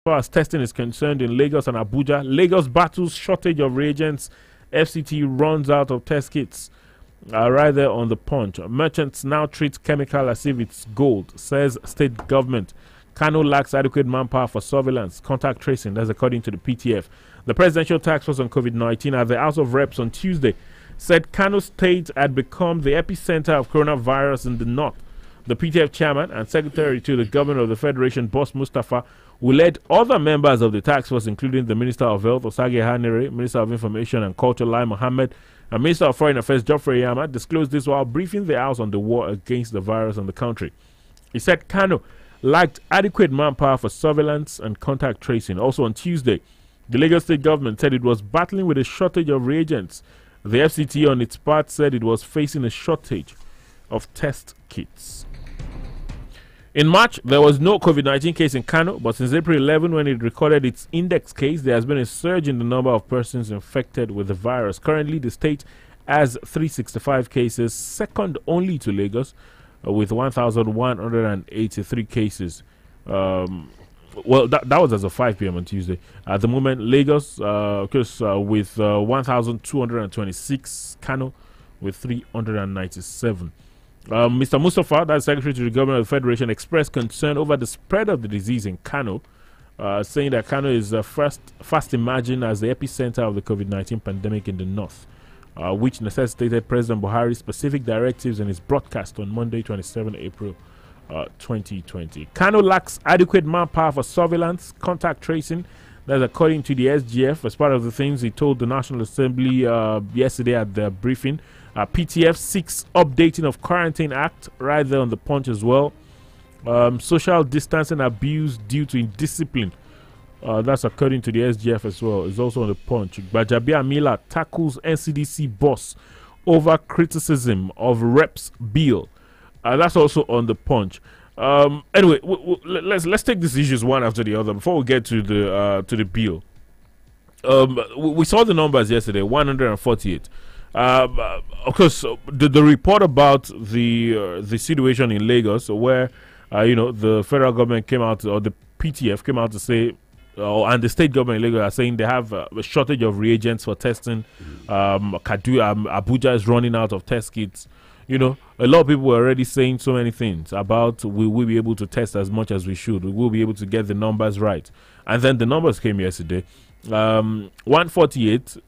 far as testing is concerned in Lagos and Abuja, Lagos battles shortage of reagents. FCT runs out of test kits. Right there on the Punch. Merchants now treat chemical as if it's gold, says state government. Kano lacks adequate manpower for surveillance, contact tracing. That's according to the PTF. The Presidential Task Force on COVID-19 at the House of Reps on Tuesday said Kano State had become the epicenter of coronavirus in the north. The PTF chairman and secretary to the governor of the Federation, Boss Mustafa, who led other members of the task force, including the Minister of Health, Osage Hanere, Minister of Information and Culture, Lai Mohammed, and Minister of Foreign Affairs, Geoffrey Yama, disclosed this while briefing the House on the war against the virus in the country. He said Kano lacked adequate manpower for surveillance and contact tracing. Also on Tuesday, the Lagos state government said it was battling with a shortage of reagents. The FCT on its part said it was facing a shortage of test kits. In March, there was no COVID-19 case in Kano, but since April 11, when it recorded its index case, there has been a surge in the number of persons infected with the virus. Currently, the state has 365 cases, second only to Lagos, with 1,183 cases. Well, that was as of 5 p.m. on Tuesday. At the moment, Lagos, with 1,226, Kano with 397. Mr. Mustafa, that's Secretary to the Governor of the Federation, expressed concern over the spread of the disease in Kano, saying that Kano is fast emerging as the epicenter of the COVID-19 pandemic in the north, which necessitated President Buhari's specific directives in his broadcast on Monday, 27 April 2020. Kano lacks adequate manpower for surveillance, contact tracing. That's according to the SGF, as part of the things he told the National Assembly yesterday at the briefing. PTF seeks updating of Quarantine Act, right there on the Punch as well. Social distancing abuse due to indiscipline. That's according to the SGF as well. It's also on the Punch. Bajabia Mila tackles NCDC boss over criticism of reps bill. That's also on the Punch. Anyway, let's take these issues one after the other before we get to the bill. We saw the numbers yesterday, 148. Of course, the report about the situation in Lagos, where the federal government came out, or the PTF came out to say, and the state government in Lagos are saying they have a shortage of reagents for testing. Abuja is running out of test kits. A lot of people were already saying so many things about will we be able to test as much as we should? We will be able to get the numbers right. And then the numbers came yesterday. 148.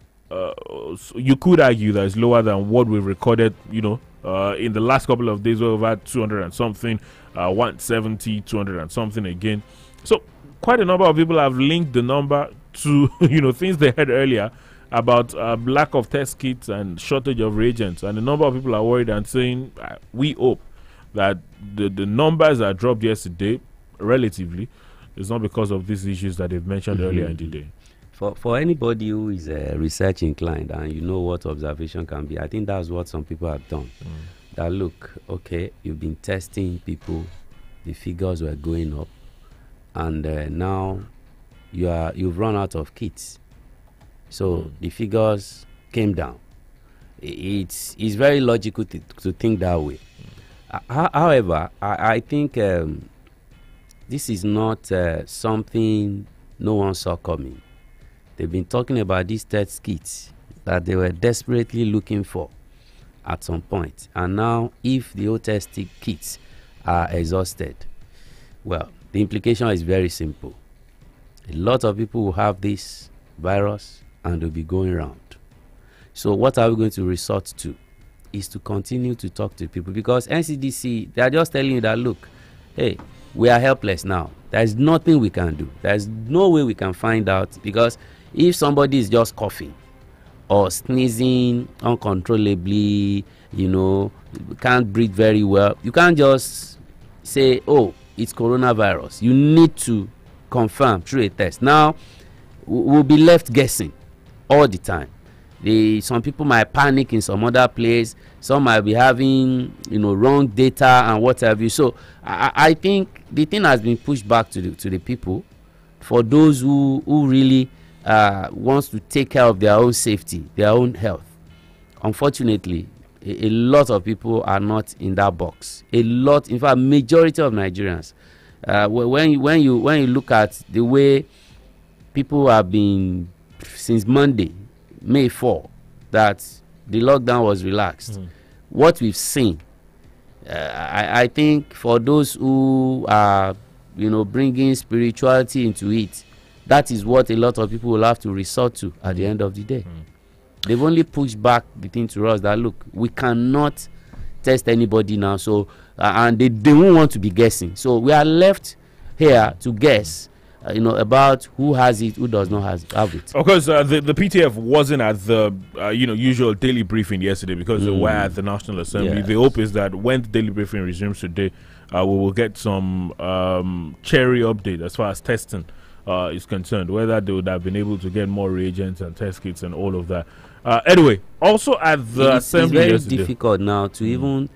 You could argue that it's lower than what we've recorded, in the last couple of days. We've had 200 and something, 170, 200 and something again. So quite a number of people have linked the number to, things they heard earlier about lack of test kits and shortage of reagents. And a number of people are worried and saying, we hope that the numbers that dropped yesterday, relatively, is not because of these issues that they've mentioned earlier in the day. For anybody who is research inclined and you know what observation can be, I think that's what some people have done. That look, okay, you've been testing people, the figures were going up, and now you've run out of kits, so the figures came down. It's very logical to think that way. However, I think this is not something no one saw coming. They've been talking about these test kits that they were desperately looking for at some point. And now, if the old test kits are exhausted, well, the implication is very simple. A lot of people will have this virus and they'll be going around. So what are we going to resort to? Is to continue to talk to people, because NCDC, they are just telling you that, look, hey, we are helpless now. There's nothing we can do. There's no way we can find out, because if somebody is just coughing or sneezing uncontrollably, can't breathe very well, you can't just say, oh, it's coronavirus. You need to confirm through a test. Now, we'll be left guessing all the time. Some people might panic in some other place. Some might be having, wrong data and what have you. So I think the thing has been pushed back to the people, for those who really wants to take care of their own safety, their own health. Unfortunately, a lot of people are not in that box. A lot, in fact, majority of Nigerians, When you look at the way people have been since Monday, May 4, that the lockdown was relaxed. What we've seen, I think for those who are, bringing spirituality into it, that is what a lot of people will have to resort to at the end of the day. They've only pushed back the thing to us that, look, we cannot test anybody now, so and they won't want to be guessing. So we are left here to guess, about who has it, who does not have it. Of course, the PTF wasn't at the usual daily briefing yesterday because they were at the National Assembly. Yes. The hope is that when the daily briefing resumes today, we will get some cherry update as far as testing is concerned, whether they would have been able to get more reagents and test kits and all of that. Anyway, also at the assembly, it's very difficult now to even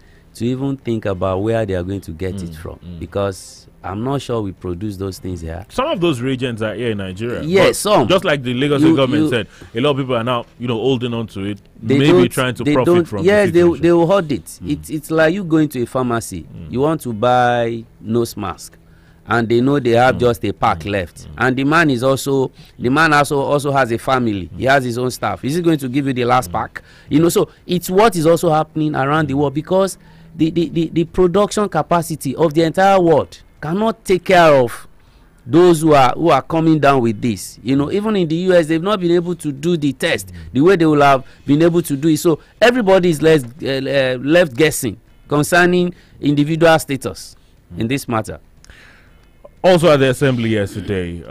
think about where they are going to get it from, because I'm not sure we produce those things here. Some of those reagents are here in Nigeria. Yes, some. Just like the Lagos government said, a lot of people are now, holding on to it, maybe trying to profit from it. Yes, they will hold it. It's like you going to a pharmacy. You want to buy nose mask, and they know they have just a pack left. And the man also has a family. He has his own staff. Is he going to give you the last pack? So it's what is also happening around the world, because the production capacity of the entire world cannot take care of those who are coming down with this. Even in the US, they've not been able to do the test the way they will have been able to do it. So everybody is left guessing concerning individual status in this matter. Also at the assembly yesterday,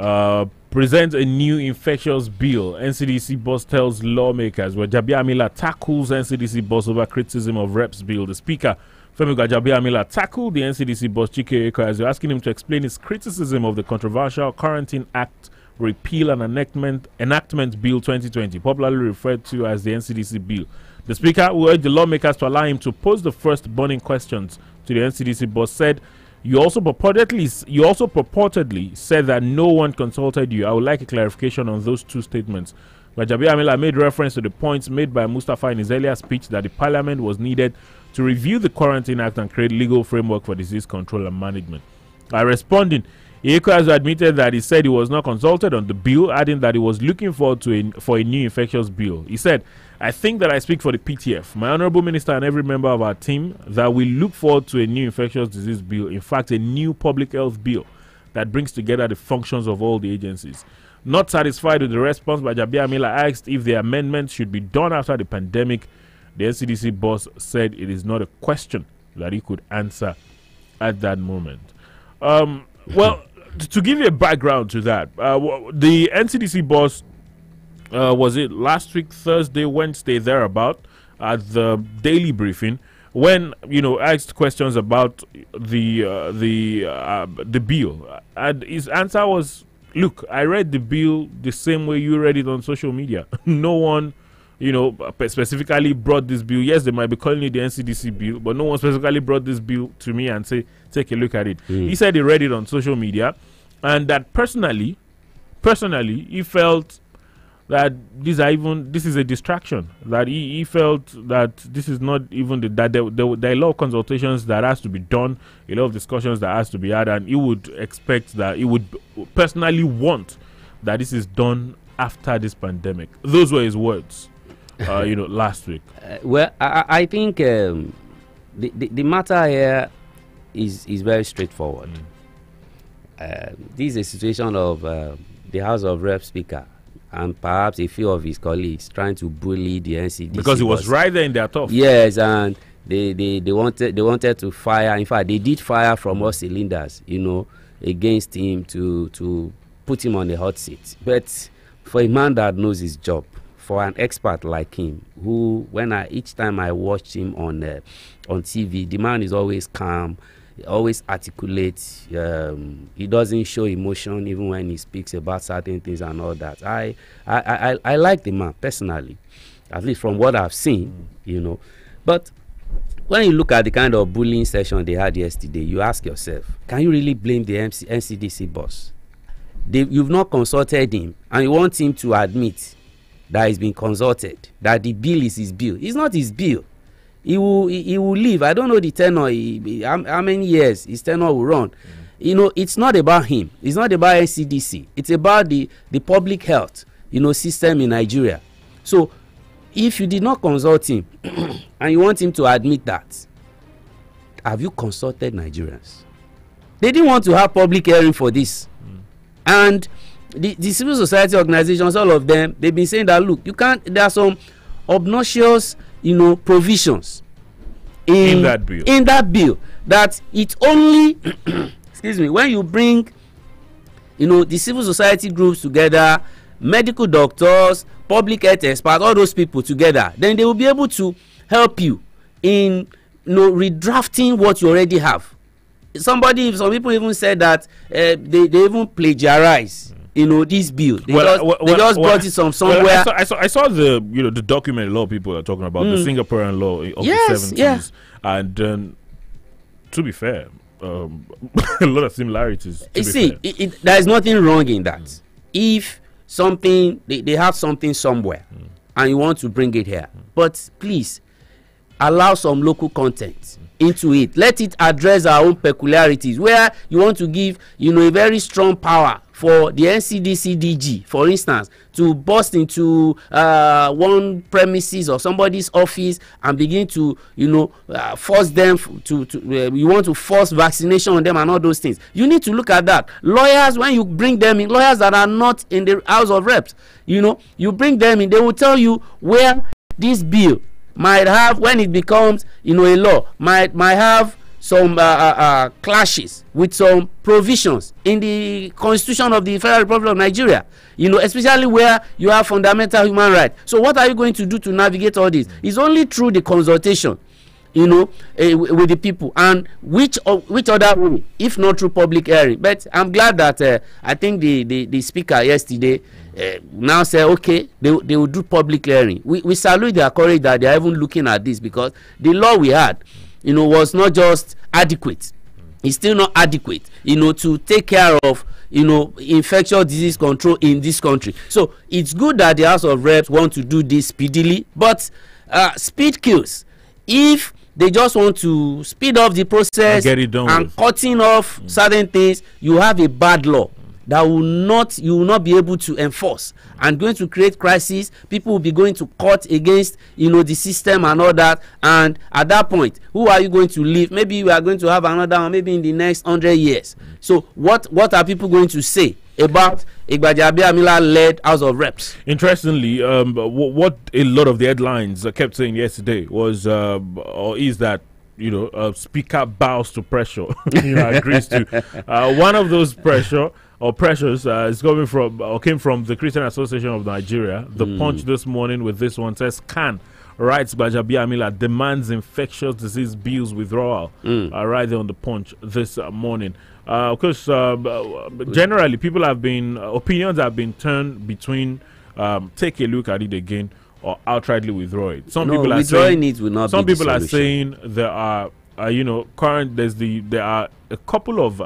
presents a new infectious bill. NCDC boss tells lawmakers where Gbajabiamila tackles NCDC boss over criticism of reps bill. The speaker, Femi Gbajabiamila, tackled the NCDC boss Chike Eko as they're asking him to explain his criticism of the controversial Quarantine Act Repeal and Enactment Bill 2020, popularly referred to as the NCDC bill. The speaker, who urged the lawmakers to allow him to pose the first burning questions to the NCDC boss, said, You also purportedly said that no one consulted you. I would like a clarification on those two statements. Gbajabiamila made reference to the points made by Mustafa in his earlier speech that the parliament was needed to review the Quarantine Act and create legal framework for disease control and management. By responding, Eko has admitted that he said he was not consulted on the bill, adding that he was looking forward for a new infectious bill. He said, I think that I speak for the PTF, my honorable minister and every member of our team, that we look forward to a new infectious disease bill, in fact a new public health bill that brings together the functions of all the agencies. Not satisfied with the response, Gbajabiamila asked if the amendments should be done after the pandemic. The NCDC boss said it is not a question that he could answer at that moment. Well, to give you a background to that, the NCDC boss, was it last week, Thursday, Wednesday, thereabout, at the daily briefing, when asked questions about the bill, and his answer was, "Look, I read the bill the same way you read it on social media. No one, specifically brought this bill. Yes, they might be calling it the NCDC bill, but no one specifically brought this bill to me and say, take a look at it." He said he read it on social media, and that personally, he felt that this is a distraction. That he felt that this is not even that there are a lot of consultations that has to be done, a lot of discussions that has to be had, and he would expect that he would personally want that this is done after this pandemic. Those were his words, last week. Well, I think the matter here is very straightforward. This is a situation of the House of Rep Speaker and perhaps a few of his colleagues trying to bully the NCDC because he was right there in their top. Yes, and they wanted to fire. In fact, they did fire from all cylinders, against him to put him on the hot seat. But for a man that knows his job, for an expert like him, who each time I watched him on TV, the man is always calm. He always articulates. He doesn't show emotion even when he speaks about certain things and all that. I like the man personally, at least from what I've seen, But when you look at the kind of bullying session they had yesterday, you ask yourself, can you really blame the NCDC boss? You've not consulted him, and you want him to admit that he's been consulted, that the bill is his bill. It's not his bill. He will leave. I don't know the tenure, how many years his tenure will run. it's not about him. It's not about NCDC. It's about the public health, system in Nigeria. So if you did not consult him and you want him to admit that, have you consulted Nigerians? They didn't want to have public hearing for this. And the civil society organizations, all of them, they've been saying that, look, you can't, there are some obnoxious, provisions in that bill that it only excuse me, when you bring the civil society groups together, medical doctors, public health experts, all those people together, then they will be able to help you in redrafting what you already have. Some people even said that they even plagiarize this bill. They just brought it from somewhere. Well, I saw the the document. A lot of people are talking about the Singaporean law of the 70s, and to be fair, a lot of similarities. There is nothing wrong in that. If something they have something somewhere, and you want to bring it here, but please allow some local content into it. Let it address our own peculiarities, where you want to give a very strong power for the NCDC DG, for instance, to burst into one premises or somebody's office and begin to force them to you want to force vaccination on them and all those things. You need to look at that. Lawyers, when you bring them in, lawyers that are not in the House of Reps, you bring them in, they will tell you where this bill might have, when it becomes a law, might have some clashes with some provisions in the Constitution of the Federal Republic of Nigeria, especially where you have fundamental human rights. So what are you going to do to navigate all this? It's only through the consultation with the people, and which other way if not through public hearing. But I'm glad that I think the speaker yesterday now said okay, they will do public hearing. We salute their courage that they are even looking at this, because the law we had was not just adequate. It's still not adequate to take care of infectious disease control in this country. So it's good that the House of Reps want to do this speedily, but speed kills. If they just want to speed up the process and cutting off certain things, you have a bad law that you will not be able to enforce, and going to create crisis. People will be going to court against the system and all that, and at that point, who are you going to leave? Maybe we are going to have another one, maybe in the next 100 years. So what are people going to say about Gbajabiamila led House of Reps? Interestingly, what a lot of the headlines kept saying yesterday was or is that speaker bows to pressure. Agrees to one of those pressures is coming from or came from the Christian Association of Nigeria. The Punch this morning with this one says, "Can writes Gbajabiamila demands infectious disease bills withdrawal." Right there on the Punch this morning. Because generally opinions have been turned between take a look at it again or outrightly withdraw it. Some people are saying it will not. Some be people are saying there are there are a couple of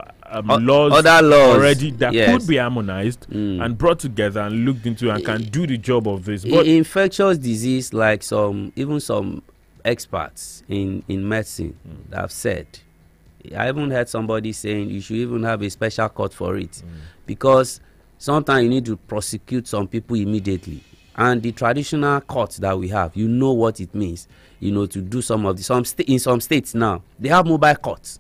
laws already that could be harmonized and brought together and looked into and can do the job of this. But infectious disease, like some experts in medicine have said, I even heard somebody saying you should even have a special court for it, because sometimes you need to prosecute some people immediately. And the traditional courts that we have, what it means, to do some of the in some states now they have mobile courts.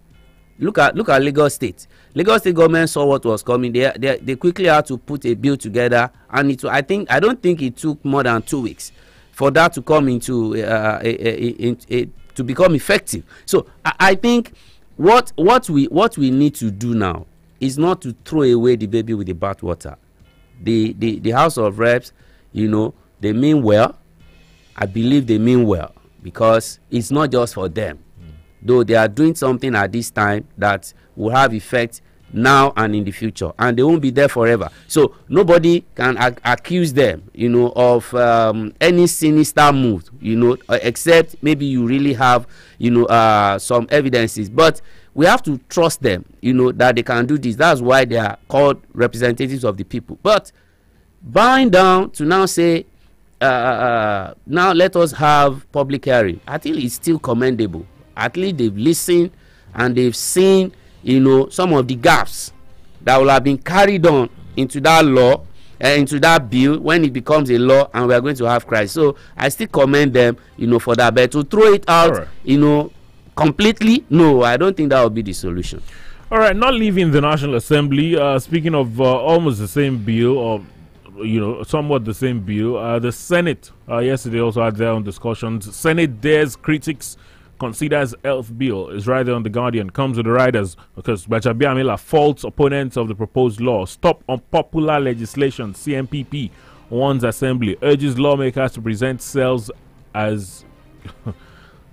Look at Lagos State. Lagos State government saw what was coming. They quickly had to put a bill together, and I don't think it took more than 2 weeks for that to come into to become effective. So I think what we need to do now is not to throw away the baby with the bathwater. The House of Reps, they mean well. I believe they mean well, because it's not just for them. Though they are doing something at this time that will have effect now and in the future, and they won't be there forever. So nobody can accuse them, of any sinister move, except maybe you really have, some evidences. But we have to trust them, that they can do this. That's why they are called representatives of the people. But bowing down to now say, now let us have public hearing, I think it's still commendable. At least they've listened and they've seen, some of the gaps that will have been carried on into that law, into that bill when it becomes a law, and we are going to have crisis. So I still commend them, for that. But to throw it out, completely, no, I don't think that will be the solution. All right, not leaving the National Assembly. Speaking of almost the same bill, or somewhat the same bill, the Senate yesterday also had their own discussions. Senate dares critics, considers health bill, is right there on The Guardian. Comes with the riders because Bajabiamila faults opponents of the proposed law. Stop unpopular legislation. CMPP warns Assembly, urges lawmakers to present cells as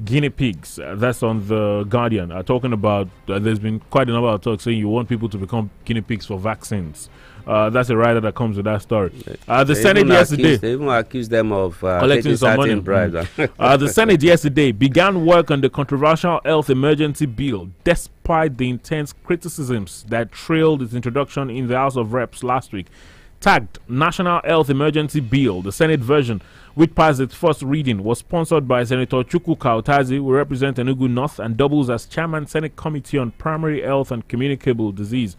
guinea pigs. That's on The Guardian. Talking about there's been quite a number of talks saying you want people to become guinea pigs for vaccines. That's a rider that comes with that story. The Senate yesterday, they even accused them of collecting some money. Bribes. The Senate yesterday began work on the controversial health emergency bill, despite the intense criticisms that trailed its introduction in the House of Reps last week. Tagged National Health Emergency Bill, the Senate version, which passed its first reading, was sponsored by Senator Chukwu Kautazi, who represents Enugu North and doubles as Chairman Senate Committee on Primary Health and Communicable Disease.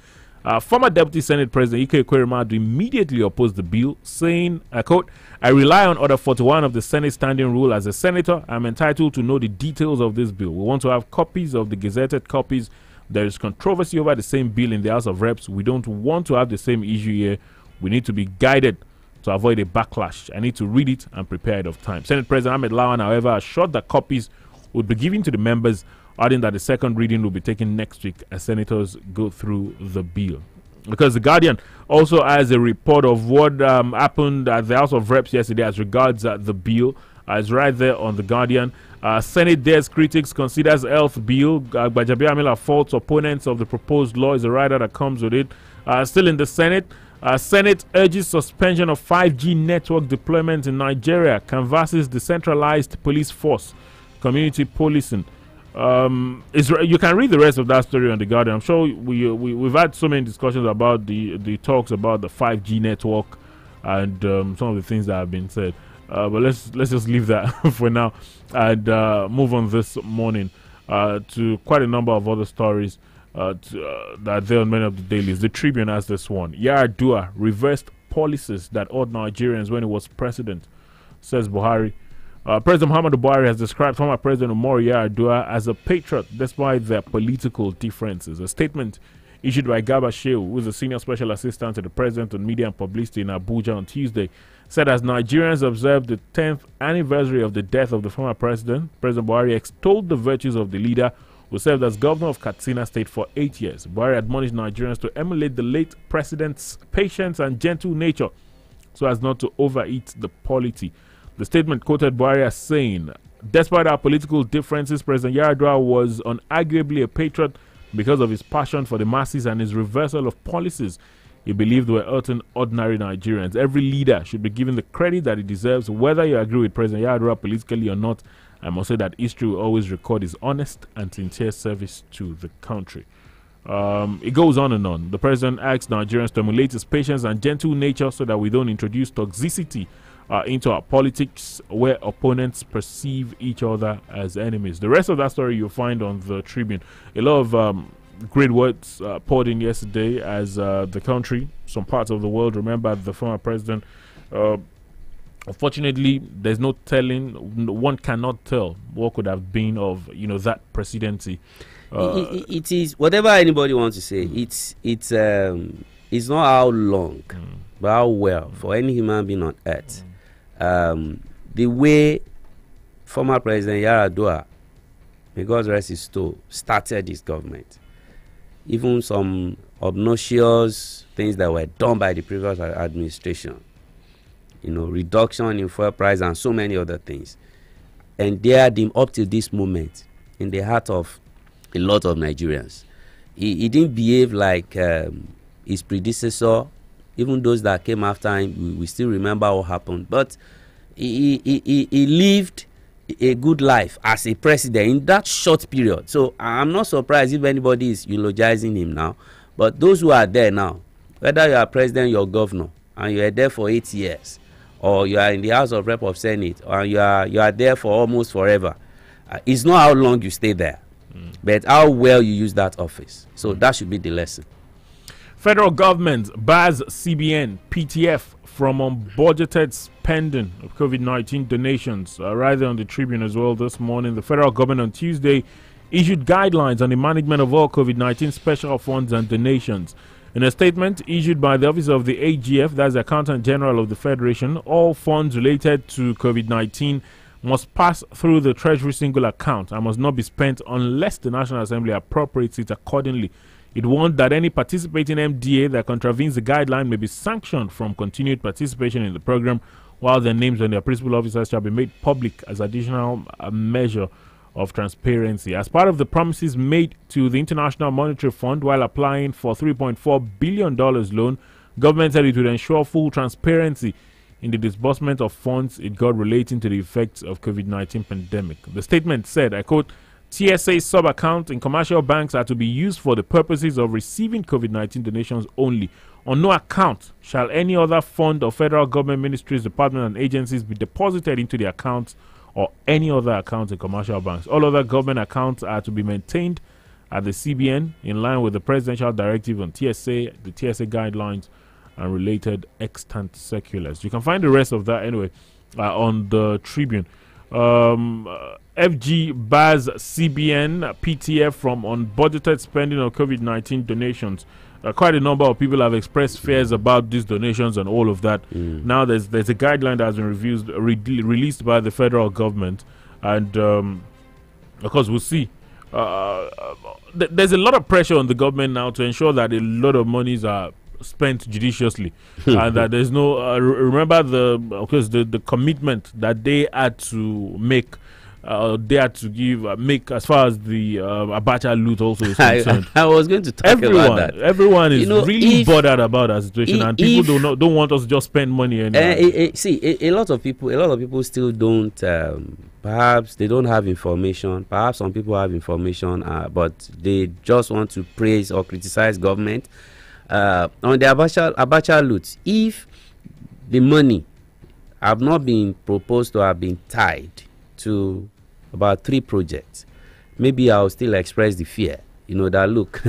Former Deputy Senate President Ike Ekweremadu immediately opposed the bill, saying, I quote, "I rely on Order 41 of the Senate Standing Rule. As a senator, I'm entitled to know the details of this bill. We want to have copies of the gazetted copies. There is controversy over the same bill in the House of Reps. We don't want to have the same issue here. We need to be guided to avoid a backlash. I need to read it and prepare ahead of time." Senate President Ahmed Lawan, however, assured that copies would be given to the members, adding that the second reading will be taken next week as senators go through the bill. Because The Guardian also has a report of what happened at the House of Reps yesterday as regards the bill. It's right there on The Guardian. Senate dares critics, considers health bill. Bajabiamila faults opponents of the proposed law, is a rider that comes with it. Still in the Senate, Senate urges suspension of 5G network deployment in Nigeria, canvasses decentralized police force, community policing. You can read the rest of that story on The Guardian. I'm sure we've had so many discussions about the talks about the 5G network and some of the things that have been said. But let's just leave that for now and move on this morning to quite a number of other stories that are there on many of the dailies. The Tribune has this one. Yar'Adua reversed policies that awed Nigerians when he was president, says Buhari. President Muhammadu Buhari has described former President Umaru Yar'Adua as a patriot despite their political differences. A statement issued by Garba Shehu, who is a senior special assistant to the President on Media and Publicity in Abuja on Tuesday, said as Nigerians observed the 10th anniversary of the death of the former president, President Buhari extolled the virtues of the leader who served as governor of Katsina State for 8 years. Buhari admonished Nigerians to emulate the late president's patience and gentle nature so as not to overeat the polity. The statement quoted Buhari as saying, "Despite our political differences, President Yar'Adua was unarguably a patriot because of his passion for the masses and his reversal of policies he believed were hurting ordinary Nigerians. Every leader should be given the credit that he deserves, whether you agree with President Yar'Adua politically or not. I must say that history will always record his honest and sincere service to the country." It goes on and on. The president asks Nigerians to emulate his patience and gentle nature so that we don't introduce toxicity into our politics where opponents perceive each other as enemies. The rest of that story you'll find on The Tribune. A lot of great words poured in yesterday as the country, some parts of the world, remember the former president. Unfortunately, there's no telling, one cannot tell what could have been of that presidency. It is whatever anybody wants to say. It's not how long, but how well for any human being on earth. The way former President Yar'Adua, may God rest his soul, started his government, even some obnoxious things that were done by the previous administration, reduction in fuel price and so many other things, endeared him up to this moment in the heart of a lot of Nigerians. He didn't behave like his predecessor. Even those that came after him, we still remember what happened. But he lived a good life as a president in that short period. So I'm not surprised if anybody is eulogizing him now. But those who are there now, whether you are president, you're governor, and you are there for 8 years, or you are in the House of Rep of Senate, or you are there for almost forever, it's not how long you stay there. but how well you use that office. So that should be the lesson. Federal government bars CBN, PTF from unbudgeted spending of COVID-19 donations. Right there on the Tribune as well this morning. The federal government on Tuesday issued guidelines on the management of all COVID-19 special funds and donations. In a statement issued by the Office of the AGF, that's the Accountant General of the Federation, all funds related to COVID-19 must pass through the Treasury single account and must not be spent unless the National Assembly appropriates it accordingly. It warned that any participating MDA that contravenes the guideline may be sanctioned from continued participation in the program, while their names and their principal officers shall be made public as additional measure of transparency. As part of the promises made to the International Monetary Fund while applying for $3.4 billion loan, government said it would ensure full transparency in the disbursement of funds it got relating to the effects of COVID-19 pandemic. The statement said, I quote, TSA sub-accounts in commercial banks are to be used for the purposes of receiving COVID-19 donations only. On no account shall any other fund of federal government ministries, departments, and agencies be deposited into the accounts or any other accounts in commercial banks. All other government accounts are to be maintained at the CBN in line with the presidential directive on TSA, the TSA guidelines, and related extant circulars. You can find the rest of that anyway on the Tribune. FG bars CBN PTF from unbudgeted spending on COVID-19 donations. Quite a number of people have expressed fears about these donations and all of that. Now there's a guideline that has been released by the federal government, and of course we'll see. There's a lot of pressure on the government now to ensure that a lot of monies are spent judiciously and that there's no remember the commitment that they had to make. They had to make as far as the Abacha loot also is concerned. I was going to talk about that. Everyone is really bothered about that situation, and people don't want us to just spend money anymore. See, a lot of people still don't. Perhaps they don't have information. Perhaps some people have information, but they just want to praise or criticize government on the Abacha loot. If the money have not been proposed or have been tied to about 3 projects, maybe I'll still express the fear, that look,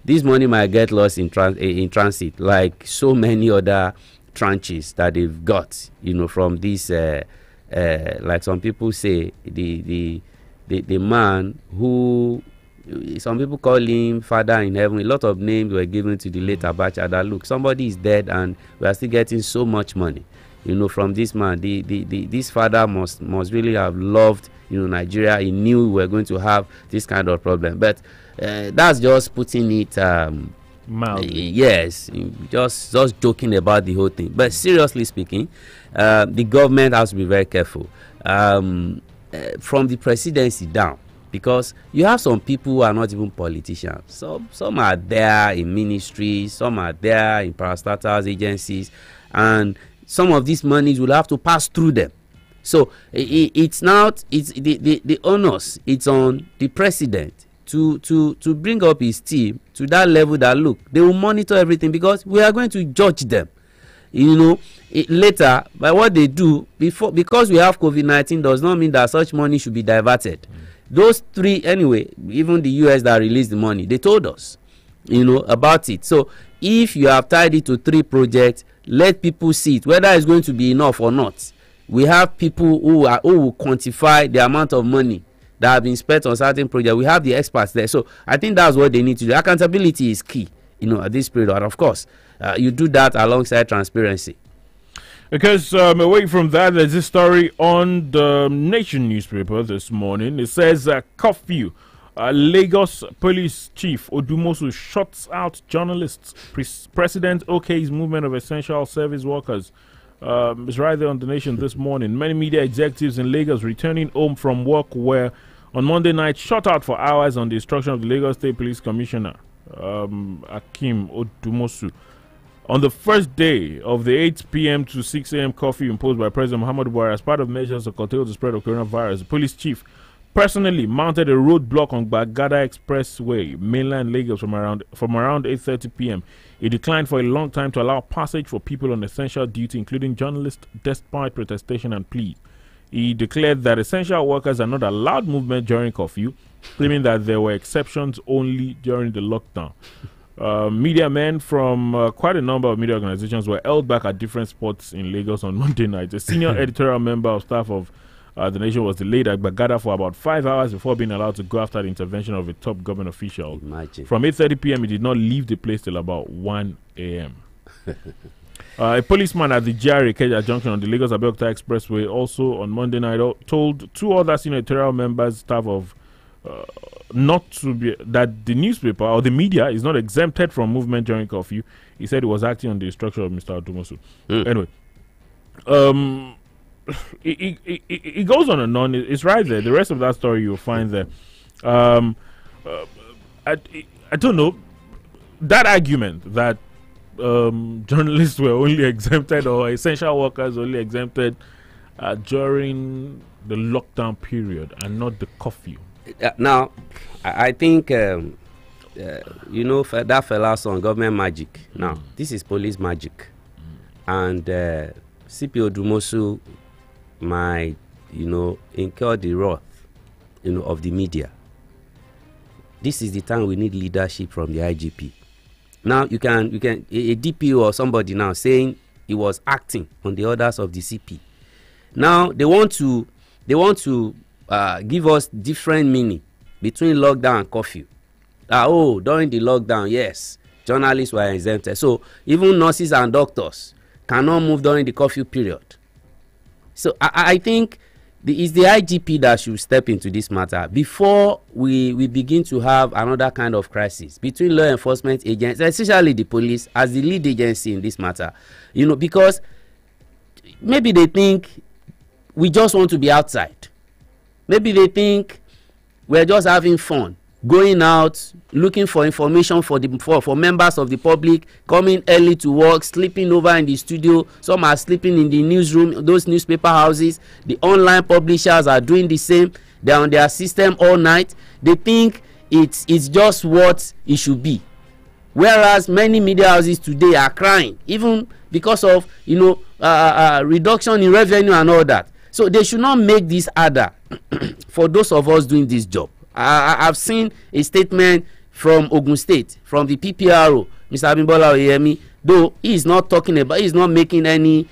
this money might get lost in transit, like so many other tranches that they've got, from this, like some people say, the man who, some people call him Father in Heaven. A lot of names were given to the late Abacha that look, somebody is dead and we are still getting so much money, from this man. This father must really have loved, Nigeria. He knew we were going to have this kind of problem, but that's just putting it mildly. Yes, just joking about the whole thing. But seriously speaking, the government has to be very careful from the presidency down, because you have some people who are not even politicians. Some are there in ministries, some are there in parastatals agencies, and some of these monies will have to pass through them. So it's the onus, it's on the president to bring up his team to that level that look, they will monitor everything, because we are going to judge them later by what they do. Because we have COVID-19 does not mean that such money should be diverted. Those 3 anyway, even the US that released the money, they told us about it. So if you have tied it to 3 projects, let people see it, whether it's going to be enough or not. We have people who will quantify the amount of money that have been spent on certain projects. We have the experts there. So I think that's what they need to do. Accountability is key, at this period. And of course, you do that alongside transparency. Because away from that, there's this story on the Nation newspaper this morning. It says curfew. Lagos Police Chief Odumosu shuts out journalists. President OK's movement of essential service workers. It's right there on the Nation this morning. Many media executives in Lagos returning home from work were on Monday night shut out for hours on the instruction of the Lagos State Police Commissioner Akim Odumosu. On the first day of the 8 p.m. to 6 a.m. curfew imposed by President Muhammadu Buhari as part of measures to curtail the spread of coronavirus, the police chief personally mounted a roadblock on Bakare Expressway, mainland Lagos, from around 8:30 p.m. He declined for a long time to allow passage for people on essential duty, including journalists, despite protestation and pleas. He declared that essential workers are not allowed movement during curfew, claiming that there were exceptions only during the lockdown. Media men from quite a number of media organizations were held back at different spots in Lagos on Monday night. A senior editorial member of staff of The Nation was delayed at Bakare for about 5 hours before being allowed to go after the intervention of a top government official. Imagine. From 8:30 p.m., he did not leave the place till about 1 a.m. A policeman at the GRA Keja Junction on the Lagos-Abeokuta Expressway also on Monday night told two other senior editorial members, staff of not to be that the newspaper or the media is not exempted from movement during curfew. He said he was acting on the instruction of Mr. Odumosu. Anyway, it goes on and on. It's right there. The rest of that story you'll find there. I don't know that argument that journalists were only exempted or essential workers only exempted during the lockdown period and not the curfew. Now, I think that fella song, Government Magic. Now, this is police magic, and CP Odumosu might, incur the wrath, of the media. This is the time we need leadership from the IGP. Now, you can a DPO or somebody now saying he was acting on the orders of the CP. Now they want to give us different meaning between lockdown and curfew. During the lockdown, yes, journalists were exempted. So even nurses and doctors cannot move during the curfew period. So I think it's the IGP that should step into this matter before we begin to have another kind of crisis between law enforcement agents, especially the police as the lead agency in this matter. Because maybe they think we just want to be outside. Maybe they think we're just having fun, going out, looking for information for members of the public, coming early to work, sleeping over in the studio. Some are sleeping in the newsroom, those newspaper houses. The online publishers are doing the same. They're on their system all night. They think it's just what it should be. Whereas many media houses today are crying, even because of reduction in revenue and all that. So they should not make this harder for those of us doing this job. I've seen a statement from Ogun State, from the PPRO, Mr. Abimbola Oyemi, though he's not making any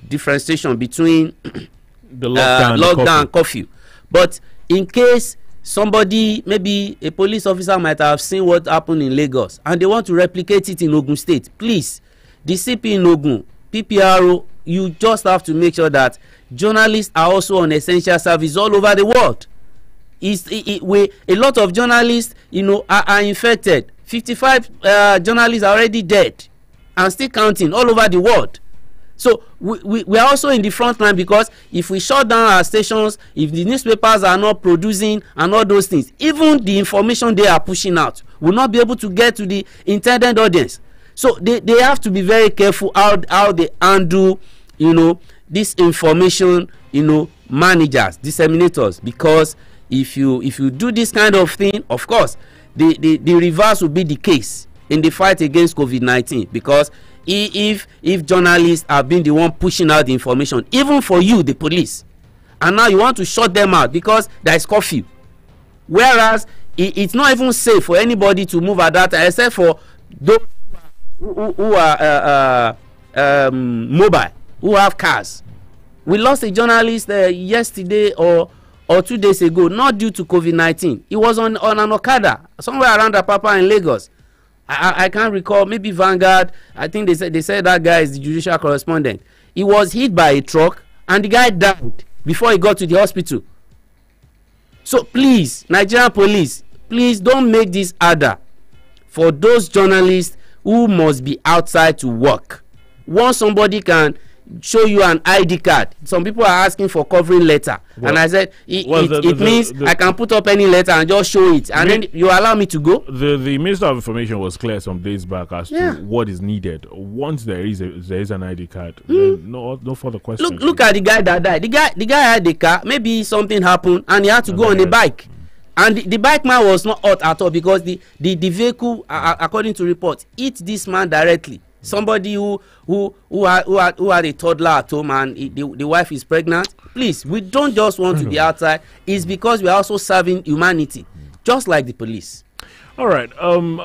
differentiation between the lockdown and curfew. But in case somebody, maybe a police officer might have seen what happened in Lagos and they want to replicate it in Ogun State, please, the CP in Ogun, PPRO, you just have to make sure that journalists are also on essential service all over the world. A lot of journalists, are infected. 55 journalists are already dead and still counting all over the world. So we are also in the front line, because if we shut down our stations, if the newspapers are not producing and all those things, even the information they are pushing out will not be able to get to the intended audience. So they have to be very careful how they handle, this information, managers, disseminators, because if you do this kind of thing, of course, the reverse will be the case in the fight against COVID-19, because if journalists have been the one pushing out the information, even for you, the police, and now you want to shut them out because there is curfew, whereas it's not even safe for anybody to move at that time, except for those who are mobile, who have cars. We lost a journalist yesterday or 2 days ago, not due to COVID-19. He was on an Okada somewhere around Apapa in Lagos. I can't recall, maybe Vanguard. I think they said that guy is the judicial correspondent. He was hit by a truck and the guy died before he got to the hospital. So please, Nigerian police, please don't make this harder for those journalists who must be outside to work. Once somebody can show you an ID card, some people are asking for covering letter, and I said it means I can put up any letter and just show it, and then you allow me to go. The Minister of Information was clear some days back as to what is needed. Once there is an ID card, then no further questions. Look at the guy that died. The guy had the car. Maybe something happened and he had to go on a bike, and the bike man was not hurt at all, because the vehicle, according to reports, hit this man directly. Somebody who had a toddler at home and the wife is pregnant. Please, we don't just want to be outside. It's because we are also serving humanity, just like the police. All right.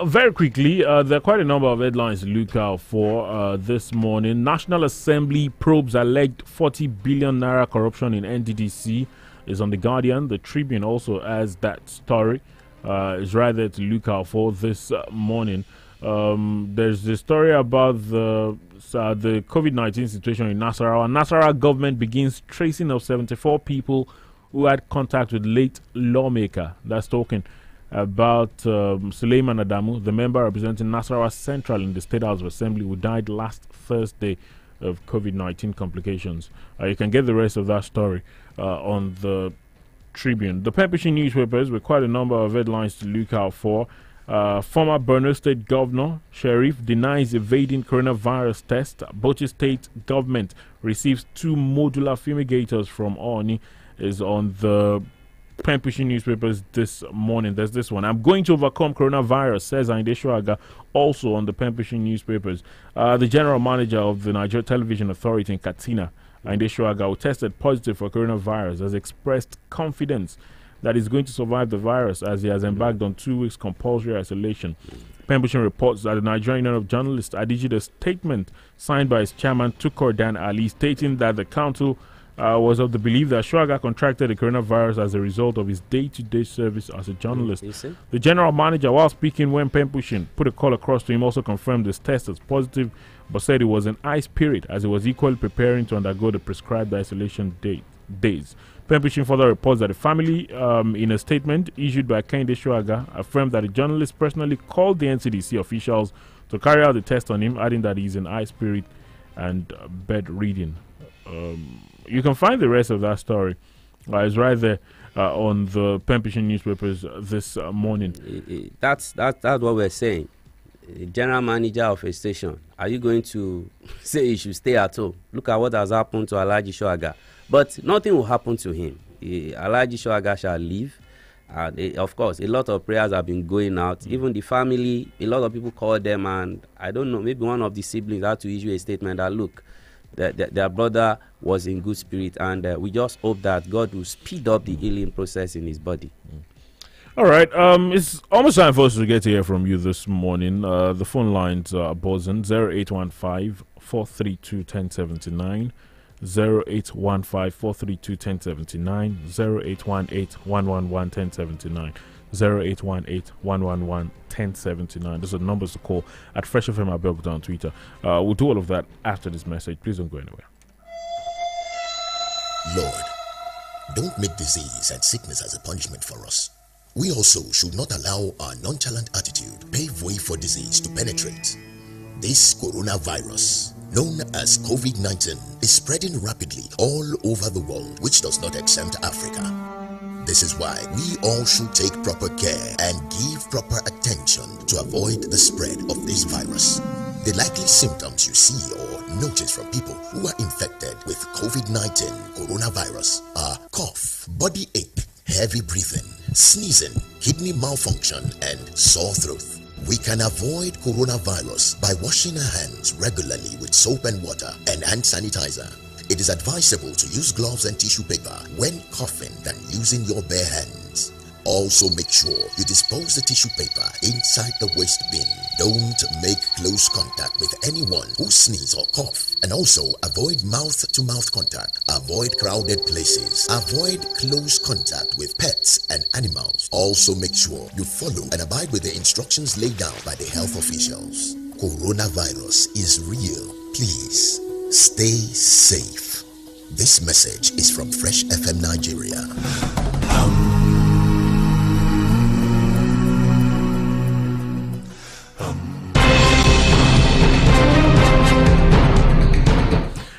Very quickly, there are quite a number of headlines to look out for this morning. National Assembly probes alleged 40 billion naira corruption in NDDC is on the Guardian. The Tribune also has that story. Is right there to look out for this morning. There's the story about the COVID-19 situation in Nasarawa. Nasarawa government begins tracing of 74 people who had contact with late lawmaker. That's talking about Suleiman Adamu, the member representing Nasarawa Central in the State House of Assembly, who died last Thursday of COVID-19 complications. You can get the rest of that story on the Tribune. The publishing newspapers with quite a number of headlines to look out for. Former Borno State Governor Sheriff denies evading coronavirus test. Bauchi State government receives 2 modular fumigators from Oni, is on the pen pushing newspapers this morning. There's this one. I'm going to overcome coronavirus, says Ainde Shuaga, also on the pen pushing newspapers. The general manager of the Nigeria Television Authority in Katsina, Ainde Shuaga, who tested positive for coronavirus, has expressed confidence that he's going to survive the virus as he has embarked on 2 weeks compulsory isolation. Pen pushing reports that the Nigerian Union of Journalists had issued a statement signed by its chairman Tukur Dan Ali, stating that the council was of the belief that Shuaga contracted the coronavirus as a result of his day-to-day service as a journalist. The general manager, while speaking when pen pushing put a call across to him, also confirmed his test as positive, but said it was an high spirit as he was equally preparing to undergo the prescribed isolation days. Pen pushing further reports that the family, in a statement issued by Kehinde Shuaga, affirmed that the journalist personally called the NCDC officials to carry out the test on him, adding that he's in high spirit and bed reading. You can find the rest of that story. It's right there on the pen pushing newspapers this morning. That's what we're saying. General manager of a station, are you going to say he should stay at home? Look at what has happened to Alhaji Shuaga. But nothing will happen to him. Alhaji Shuaga shall live. Of course, a lot of prayers have been going out. Even the family, a lot of people called them, and I don't know, maybe one of the siblings had to issue a statement that, look, their brother was in good spirit, and we just hope that God will speed up the healing process in his body. All right, it's almost time for us to get to hear from you this morning. The phone lines are buzzing. 0815-432-1079, 0815-432-1079, 0818-111-1079, 0818-111-1079. Those are the numbers to call at Fresh FM Abeokuta on Twitter. We'll do all of that after this message. Please don't go anywhere. Lord, don't make disease and sickness as a punishment for us. We also should not allow our nonchalant attitude pave way for disease to penetrate. This coronavirus, known as COVID-19, is spreading rapidly all over the world, which does not exempt Africa. This is why we all should take proper care and give proper attention to avoid the spread of this virus. The likely symptoms you see or notice from people who are infected with COVID-19 coronavirus are cough, body ache, heavy breathing, sneezing, kidney malfunction, and sore throat. We can avoid coronavirus by washing our hands regularly with soap and water and hand sanitizer. It is advisable to use gloves and tissue paper when coughing than using your bare hands. Also make sure you dispose the tissue paper inside the waste bin. Don't make close contact with anyone who sneezes or cough. And also avoid mouth-to-mouth contact. Avoid crowded places. Avoid close contact with pets and animals. Also make sure you follow and abide with the instructions laid down by the health officials. Coronavirus is real. Please stay safe. This message is from Fresh FM Nigeria.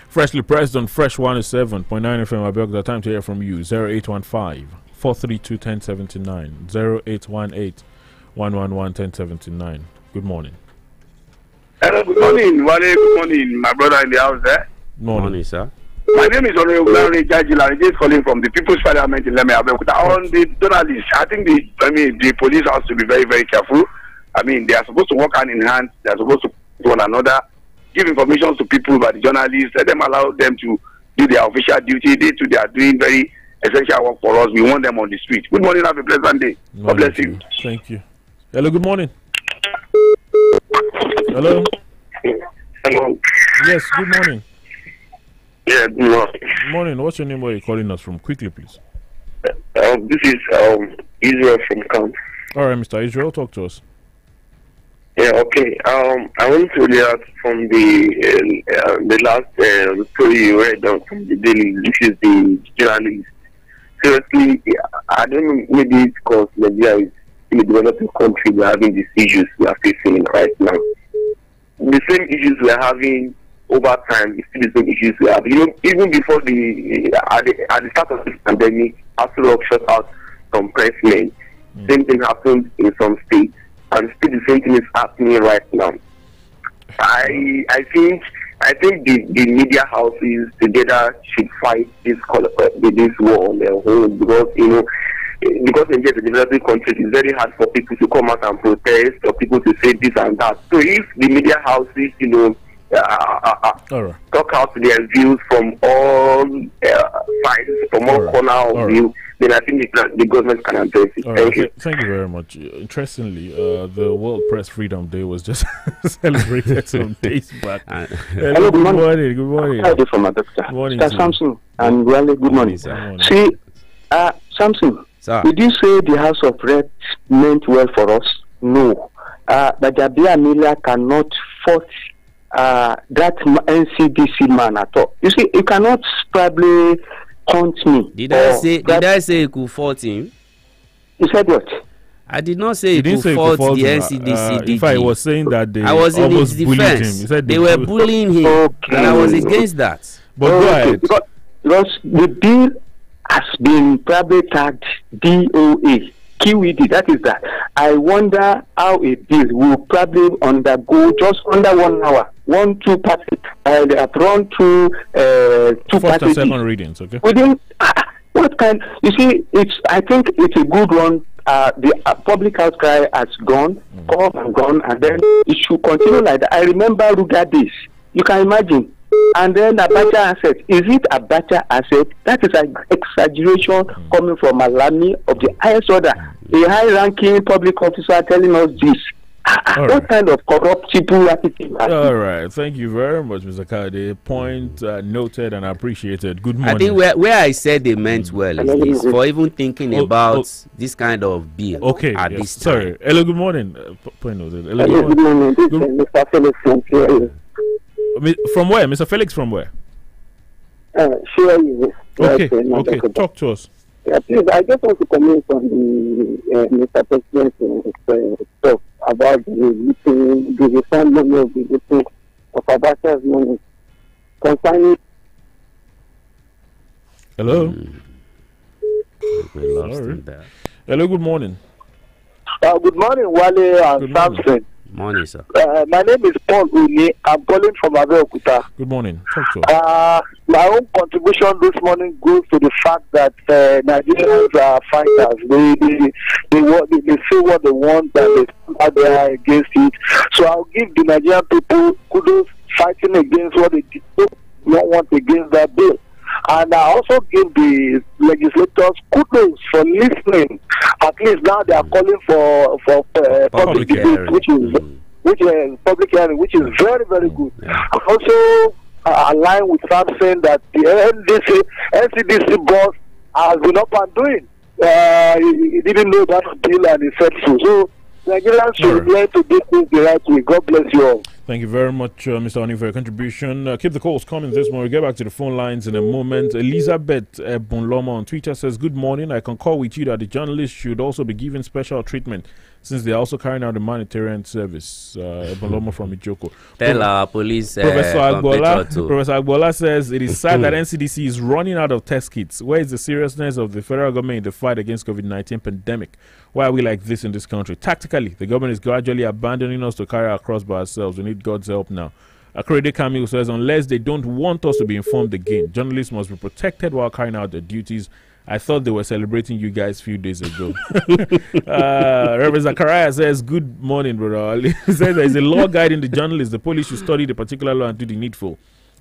Freshly pressed on Fresh 107.9 FM Abeokuta. Time to hear from you. 0815-432-1079, 0818-111-1079. Good morning. Hello, good morning, Wale. Good morning, my brother in the house there. Morning, sir. My name is Honorable Jajila. I'm just calling from the People's Parliament in Leme Abeokuta. On the journalists, I think the police has to be very, very careful. I mean, they are supposed to work hand in hand. They are supposed to one another. give information to people by the journalists. Let them allow them to do their official duty. They too, they are doing very essential work for us. We want them on the street. Good morning. Have a pleasant day. God bless you. Thank you. Hello. Good morning. Hello. Hello. Yes. Good morning. Yeah, good morning. Good morning. What's your name? Where are you calling us from? Quickly, please. This is Israel from camp. All right, Mr. Israel, talk to us. Yeah, okay. I want to react from the last story you read from the daily, which is the journalist. Seriously, I don't know, maybe it's because Nigeria is in a developing country, we're having these issues we are facing right now. The same issues we're having over time is still the same issues we have. You know, even before at the start of this pandemic, after all shut out some pressmen, same thing happened in some states, and still the same thing is happening right now. I think the media houses together should fight this war on their own, because because in the developing countries, it's very hard for people to come out and protest or people to say this and that. So if the media houses, talk out their views from all sides, from all corners of view, then I think the government can address it. Thank you. Thank you very much. Interestingly, the World Press Freedom Day was just celebrated some days back. Hello, good morning. Good morning. Hi, from my doctor. Good morning, Mr. Samson and Wale, good morning. Morning. See, Samson, did you say the House of Reps meant well for us? No. But Jabia Miller cannot fault that NCDC man at all. You see, you cannot probably hunt me. Did I say you could fault him? You said what? I did not say you could fault the NCDC. If I was saying that they I was in his defense. Him. He said they were bullying him, and I was against that. But go ahead. Because the bill has been probably tagged DOA. QED, that is that. I wonder how a bill will probably undergo just under 1 hour. 1-2 passages. They have run through 2 passages. Second readings, okay? Within what kind? You see, I think it's a good one. The public outcry has gone, come and gone, and then it should continue like that. I remember Ruga days. You can imagine. And then Abacha asset. Is it Abacha asset? That is an exaggeration coming from Alani of the highest order. A high-ranking public officer telling us this. What kind of corrupt people attitude? All right. Thank you very much, Mr. Kade. Point noted and appreciated. Good morning. I think where I said they meant well is this, for even thinking about this kind of bill. Okay. At this time. Sorry. Hello. Good morning. Point noted. Hello. Good morning. This is Mr. Felix from here. From where? Mr. Felix from where? Sure. Okay. Talk to us. Yeah, please, I just want to comment on the Mr. President's talk about the refund money of the of Abacha's money concerning. Hello. We lost him there. Hello. Good morning. Good morning, Wale and Samson. Morning, sir. My name is Paul Uni. I'm calling from Abeokuta. Good morning. Talk to us. My own contribution this morning goes to the fact that Nigerians are fighters. They say what they want, and they are against it. So I'll give the Nigerian people kudos fighting against what they don't want against that bill. And I also give the legislators kudos for listening. At least now they are calling for public debate, which is public hearing, which is very, very good. I also align with Sam saying that the NCDC boss has been up and doing. He didn't know that bill and he said so. So Nigerians should learn to do things the right way. God bless you all. Thank you very much, Mr. Oni, for your contribution. Keep the calls coming this morning. We'll get back to the phone lines in a moment. Elizabeth Bonloma on Twitter says, good morning. I concur with you that the journalists should also be given special treatment since they are also carrying out the humanitarian service. Bonloma from Ijoko. Tell our police Professor Agbola says, it is sad that NCDC is running out of test kits. Where is the seriousness of the federal government in the fight against COVID-19 pandemic? Why are we like this in this country? Tactically, the government is gradually abandoning us to carry our cross by ourselves. We need God's help now. Akrede Camille says, unless they don't want us to be informed again, journalists must be protected while carrying out their duties I thought they were celebrating you guys a few days ago. Reverend Zachariah says, good morning, brother. He says there is a law guiding the journalists. The police should study the particular law and do the needful.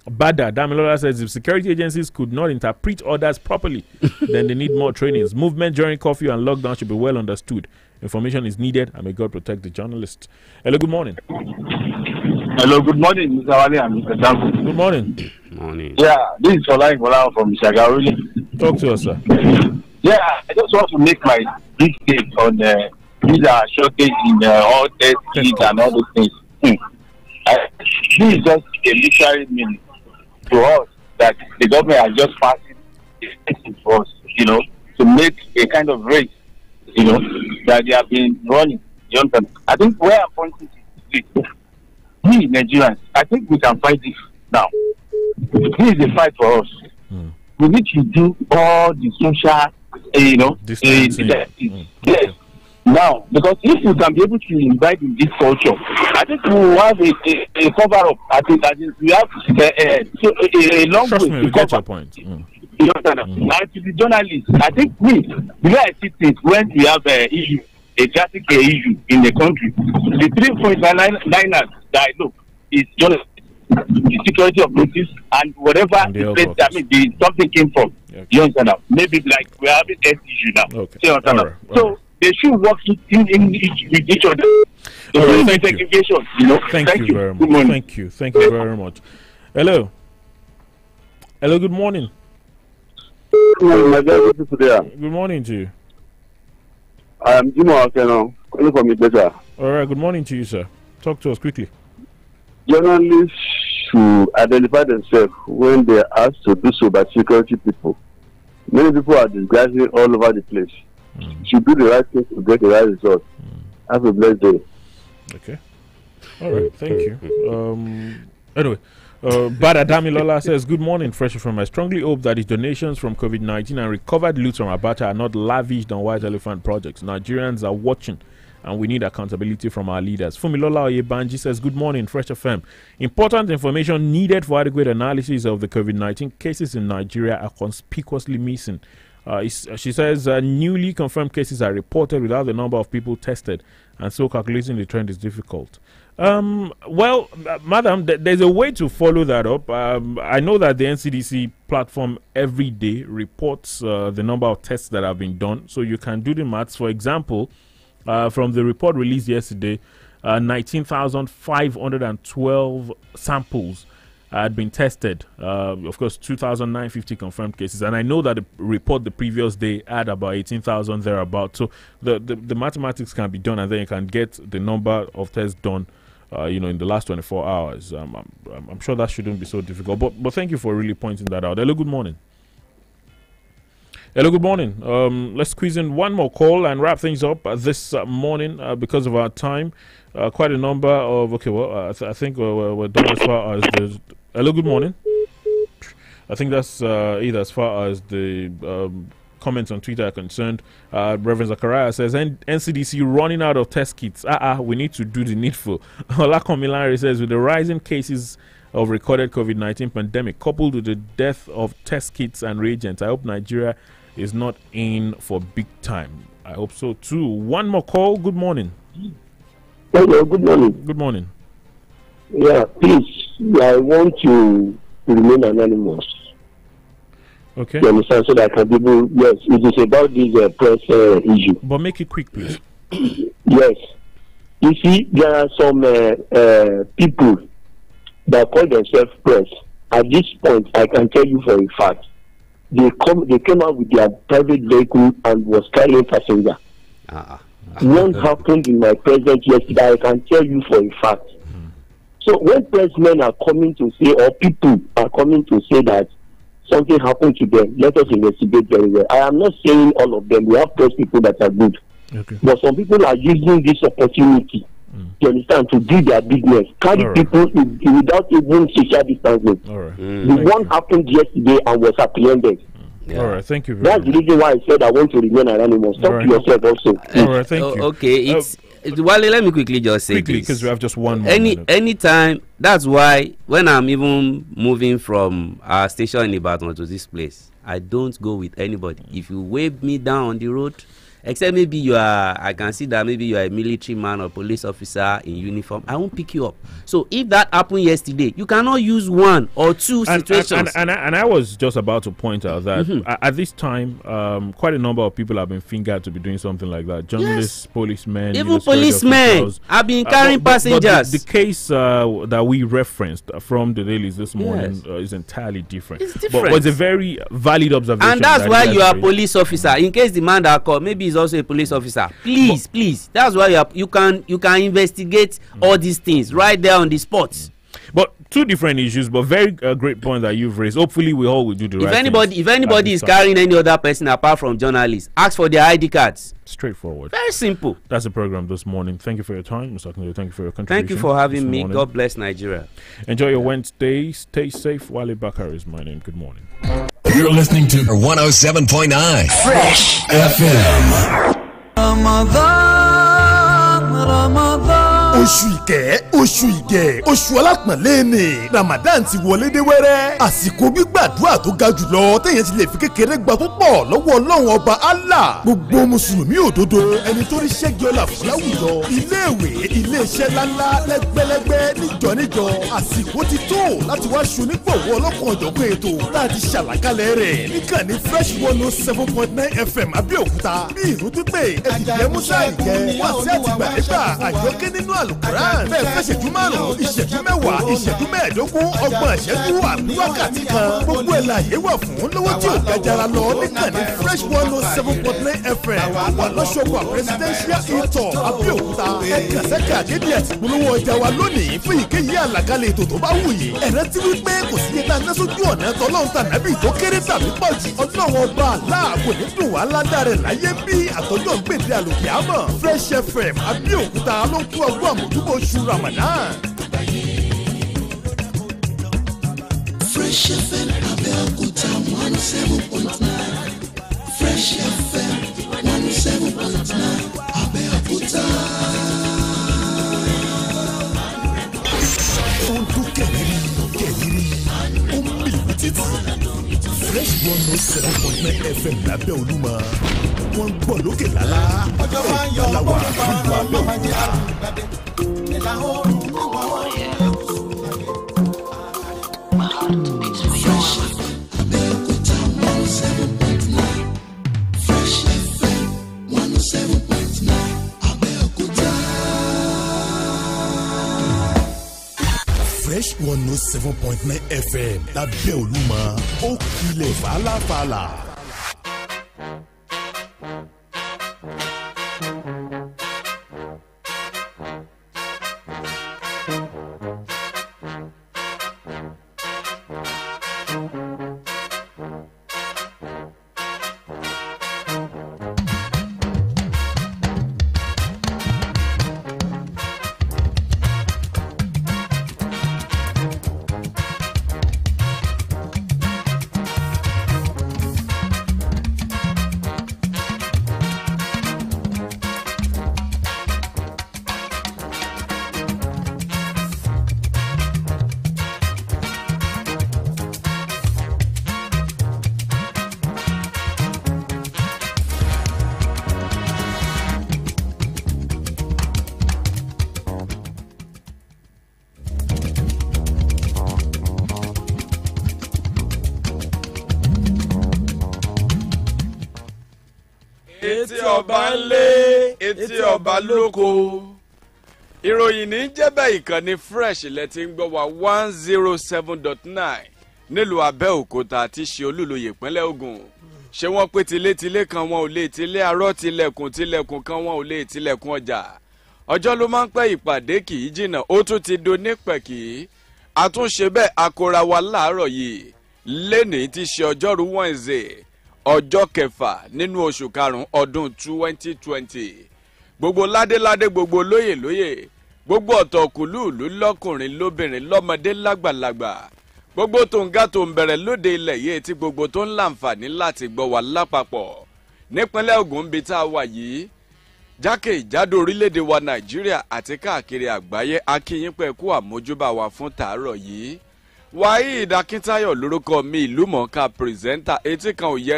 Bada Damilola says, if security agencies could not interpret orders properly, then they need more trainings. Movement during curfew and lockdown should be well understood. Information is needed, and may God protect the journalists. Hello, good morning. Hello, good morning, Mr. Wale and Mr. Danko. Good morning. Morning. Yeah, this is Olai Bola from Shagauli. Talk to us, sir. Yeah, I just want to make my big take on these are shortage in all test kits and all those things. This is just a literary meaning to us that the government has just passed it for us, to make a kind of race, that they have been running. You understand? I think where I'm pointing to is this. We Nigerians, I think we can fight this now. This is a fight for us. We need to do all the social, yes. Now, because if we can be able to invite in this culture, I think we will have a cover up. I think we have a long Trust way me, to we get your cover. point. You understand? And to the journalists, I think the way I see things, when we have a drastic issue in the country, the 3.99ers that I know is journalists, the security of places, and whatever something came from. Okay. You understand now? Maybe like we're having S issue now. Okay. You understand now? So they should work with each other. Right, thank you. Thank you very much. Thank you very much. Hello, good morning. Good morning to you. I am Jimo Akeno, calling from Ibesa. All right, good morning to you, sir. Talk to us quickly. Journalists should identify themselves when they are asked to do so by security people. Many people are disguising all over the place. Should do the right thing to get the right result. Have a blessed day. Okay. All right, thank you. Anyway. Bada Damilola says, good morning, Fresh FM. I strongly hope that the donations from COVID-19 and recovered loot from Abacha are not lavished on White Elephant projects. Nigerians are watching, and we need accountability from our leaders. Fumilola Oyebanji says, good morning, Fresh FM. Important information needed for adequate analysis of the COVID-19 cases in Nigeria are conspicuously missing. She says, newly confirmed cases are reported without the number of people tested, and so calculating the trend is difficult. Well, madam, there's a way to follow that up. I know that the NCDC platform every day reports the number of tests that have been done, so you can do the maths. For example, from the report released yesterday, 19,512 samples had been tested. Of course, 2,950 confirmed cases, and I know that the report the previous day had about 18,000 thereabout. So the mathematics can be done, and then you can get the number of tests done in the last 24 hours. I'm sure that shouldn't be so difficult. But thank you for really pointing that out. Hello, good morning. Hello, good morning. Let's squeeze in one more call and wrap things up this morning because of our time. Quite a number of... Okay, well, I think we're done as far as the... Hello, good morning. I think that's it as far as the... comments on Twitter are concerned. Reverend Zachariah says NCDC running out of test kits. We need to do the needful. Olakomilari says with the rising cases of recorded COVID-19 pandemic coupled with the death of test kits and reagents, I hope Nigeria is not in for big time. I hope so too. One more call. Good morning. Hello, good morning. Good morning. Yeah, please, I want to remain anonymous. Okay. You understand? So that I can be able, yes, it is about this press issue. But make it quick, please. Yes. You see, there are some people that call themselves press. At this point, I can tell you for a fact, they came out with their private vehicle and was carrying passenger. One happened in my presence yesterday, I can tell you for a fact. So when pressmen are coming to say, or people are coming to say that something happened to them, let us investigate very well. I am not saying all of them. We have press people that are good. Okay. But some people are using this opportunity, you understand, to do their business. Carry people without even social distancing. The one happened yesterday and was apprehended. All right, thank you very much. That's the reason why I said I want to remain anonymous. Talk to yourself also. All right, thank you. Okay, Wale, let me quickly just say quickly, this. because we have just one more minute. Anytime, that's why when I'm even moving from our station in Ibadan to this place, I don't go with anybody. If you wave me down on the road, except maybe I can see that maybe you are a military man or police officer in uniform, I won't pick you up. So if that happened yesterday, you cannot use one or two situations. And I was just about to point out that at this time, quite a number of people have been fingered to be doing something like that. Journalists, policemen, even policemen have been carrying passengers. But the case that we referenced from the dailies this morning is entirely different. It's different. But it's a very valid observation. And that's why you are a police officer. In case the man that called, maybe he's also a police officer. Please. That's why you can investigate all these things right there on the spot. But two different issues, but very great point that you've raised. Hopefully, we all will do the right thing. If anybody is carrying any other person apart from journalists, ask for their ID cards. Straightforward. Very simple. That's the program this morning. Thank you for your time, Mr. Akinle. Thank you for your contribution. Thank you for having me. God bless Nigeria. Enjoy your Wednesday. Stay safe. Wale Bakare is my name. Good morning. You're listening to 107.9 Fresh FM. Ramadan. Oṣù ìkẹ́, oṣù ìgẹ̀, oṣù alápọ̀nlé ni Ramadan ti wọlé dé wẹ́rẹ́. Àsìkò gbígbàdúrà tó ga jùlọ téèyàn ti lè fi kékeré gba púpọ̀ lọ́wọ́ Ọlọ́run ọba Allah. Gbogbo mùsùlùmí òdodo ẹni tó rí ṣẹ́gi ọlá fún láwùjọ. Iléèwé, iléeṣẹ́ ńláńlá lẹ́gbẹ́lẹ́gbẹ́ níjọ. Àsìkò ti tó láti wá ṣonígbọ̀wọ́ ọlọ́kan ọ̀jọ̀gbọ́n ètò láti ṣàlàkalẹ̀ rẹ̀ níkànnì Fresh 107.9 FM Abẹ́òkúta. Bí ìrú pípé ẹ̀dìyẹ Musa ìjẹ́ wá sí àtìgbàdégbà àjọké nínú àlùkùránì bẹ́ẹ̀ fẹ́ ṣẹ́jú márùn-ún ìṣẹ́jú mẹ́wàá ìṣẹ́jú mẹ́ẹ̀ẹ́dógún ọgbọ̀n ìṣẹ́jú àbí wákàtí kan gbogbo ẹ̀ la yé wà fún lówó tí ò gajara lọ níkànnì Fresh 107.9 FM wà lọ́sọ̀gbà presidential ìtọ̀ Abẹ́òkúta ẹ̀ka sẹ́ka àdédé àtìpolówó ọjà wa lónìí fún ìkéyìí àlàkalẹ̀ ètò tó bá wù yìí ẹ̀rẹ́ tí wípé kò sí yẹta nẹ́sọ́jú ọ̀nà tọ́lọ́run tàbí tó kéré tàbí pọ̀ jù ọlọ́run ọba aláàbò ní dùn wá ládàá rẹ̀ láyé bí àtọ́jọ́ gbèdé àlòkè àmọ́ Fresh FM Abẹ́òkúta ló ń kú ọgbọ́n àmójúbò oṣù Ramadan. Fresh FM Abẹ́òkúta 107.9 Fresh FM 107.9 Abẹ́òkúta. Ó ń dún kẹ̀rìírí ó ń mì títì. Fresh 107.9 FM lábẹ́ Olúmọ wọ́n ń gbọ́ lókè lálá ìgbàláwà ìlú Abẹ́òkúta. Fresh Abẹ́òkúta 107.9 Fresh FM 107.9 Abẹ́òkúta. Fresh 107.9 FM lábẹ́ Olúmọ ó kilẹ̀ fàlàfàlà. etí ọba ńlé etí ọba lóko ìròyìn ní jẹ́bẹ̀ ìkànnì fresh lẹ́tí ń gbọ́ wa 107.9 nílùú Abẹ́òkúta tí ṣe olúloyè ìpínlẹ̀ Ògùn ṣé wọ́n pé tilétilé kan wọn ò lè tilé arọ́ tilẹ̀kùn kan wọn ò lè tilẹ̀kùn ọjà ọjọ́ ló máa ń pẹ́ ìpàdé kì í jìnnà ó tún ti do nípẹ̀kì àtúnṣe bẹ́ẹ̀ akora wa láàárọ̀ yìí lẹ́nìí ti ṣe ọjọ́rú Wednesday ọjọ́ kẹfà nínú oṣù karùn-ún ọdún 2020 gbogbo ládéládé gbogbo lóyè gbogbo ọ̀tọ̀kùlùlù lọ́kùnrin lóbìnrin lọ́mọdé lágbàlagbà gbogbo tòǹgà tó ń bẹ̀rẹ̀ lóde ilẹ̀ yìí tí gbogbo tó ń láǹfààní láti gbọ́ wà lápapọ̀ nípínlẹ̀ Ògùn bí tá a wà yìí jákèjádò orílẹ̀-èdè wa Nàìjíríà àti káàkiri àgbáyé akíyín pẹ̀ kú àmójúbà wa fún tàárọ̀ yìí. Waheed Akíntayọ̀ lórúkọ mi, ìlú mọ̀ọ́ká pírẹsẹ́ńtà etí kan ò yẹ